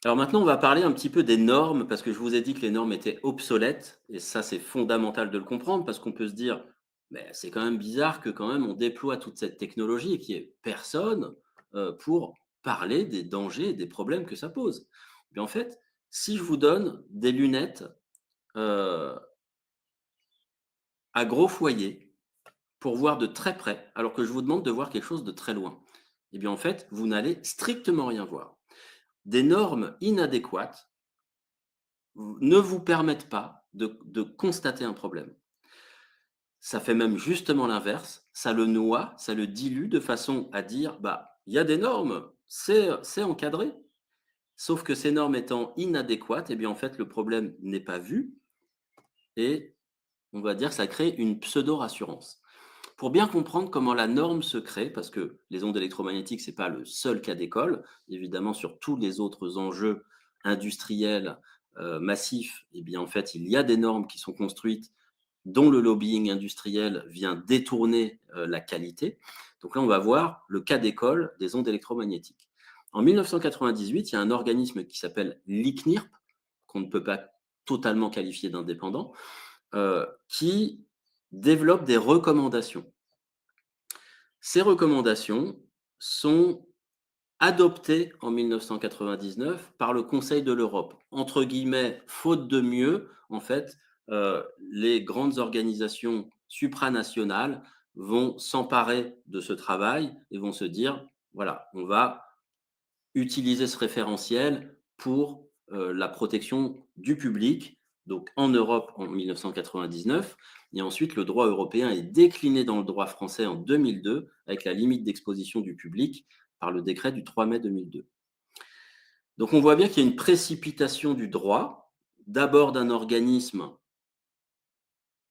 Alors maintenant, on va parler un petit peu des normes, parce que je vous ai dit que les normes étaient obsolètes, et ça, c'est fondamental de le comprendre, parce qu'on peut se dire, mais c'est quand même bizarre que quand même on déploie toute cette technologie et qu'il n'y ait personne pour parler des dangers et des problèmes que ça pose. Mais en fait, si je vous donne des lunettes euh, à gros foyer pour voir de très près, alors que je vous demande de voir quelque chose de très loin, eh bien en fait, vous n'allez strictement rien voir. Des normes inadéquates ne vous permettent pas de constater un problème. Ça fait même justement l'inverse, ça le noie, ça le dilue de façon à dire, bah, il y a des normes, c'est encadré. Sauf que ces normes étant inadéquates, eh bien, en fait, le problème n'est pas vu et on va dire que ça crée une pseudo-rassurance. Pour bien comprendre comment la norme se crée, parce que les ondes électromagnétiques, c'est pas le seul cas d'école, évidemment, sur tous les autres enjeux industriels massifs, eh bien, en fait, il y a des normes qui sont construites dont le lobbying industriel vient détourner la qualité. Donc là, on va voir le cas d'école des ondes électromagnétiques. En 1998, il y a un organisme qui s'appelle l'ICNIRP, qu'on ne peut pas totalement qualifier d'indépendant, qui développe des recommandations. Ces recommandations sont adoptées en 1999 par le Conseil de l'Europe. Entre guillemets, faute de mieux, en fait, les grandes organisations supranationales vont s'emparer de ce travail et vont se dire, voilà, on va utiliser ce référentiel pour la protection du public, donc en Europe en 1999, et ensuite le droit européen est décliné dans le droit français en 2002 avec la limite d'exposition du public par le décret du 3 mai 2002. Donc on voit bien qu'il y a une précipitation du droit, d'abord d'un organisme,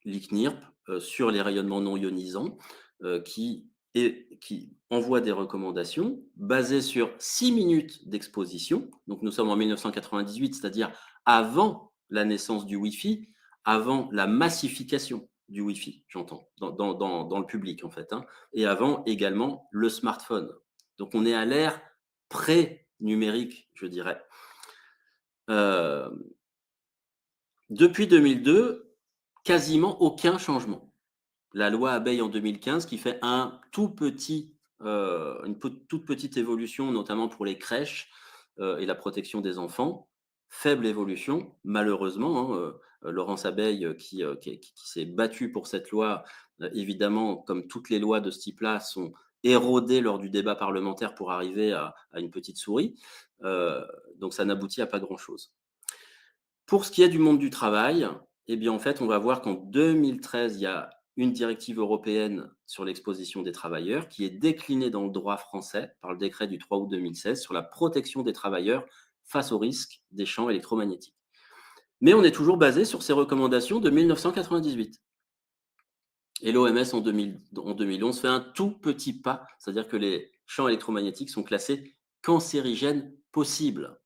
l'ICNIRP, sur les rayonnements non ionisants, qui envoie des recommandations basées sur 6 minutes d'exposition. Donc nous sommes en 1998, c'est-à-dire avant la naissance du Wi-Fi, avant la massification du Wi-Fi, j'entends, dans le public en fait, hein, et avant également le smartphone. Donc on est à l'ère pré-numérique, je dirais. Euh, Depuis 2002, quasiment aucun changement. La loi Abeille en 2015 qui fait toute petite évolution, notamment pour les crèches et la protection des enfants. Faible évolution, malheureusement, hein, Laurence Abeille qui s'est battue pour cette loi, évidemment, comme toutes les lois de ce type-là, sont érodées lors du débat parlementaire pour arriver à une petite souris. Donc ça n'aboutit à pas grand-chose. Pour ce qui est du monde du travail, eh bien, en fait, on va voir qu'en 2013, il y a une directive européenne sur l'exposition des travailleurs qui est déclinée dans le droit français par le décret du 3 août 2016 sur la protection des travailleurs face aux risques des champs électromagnétiques. Mais on est toujours basé sur ces recommandations de 1998. Et l'OMS en 2011 fait un tout petit pas, c'est-à-dire que les champs électromagnétiques sont classés cancérigènes possibles.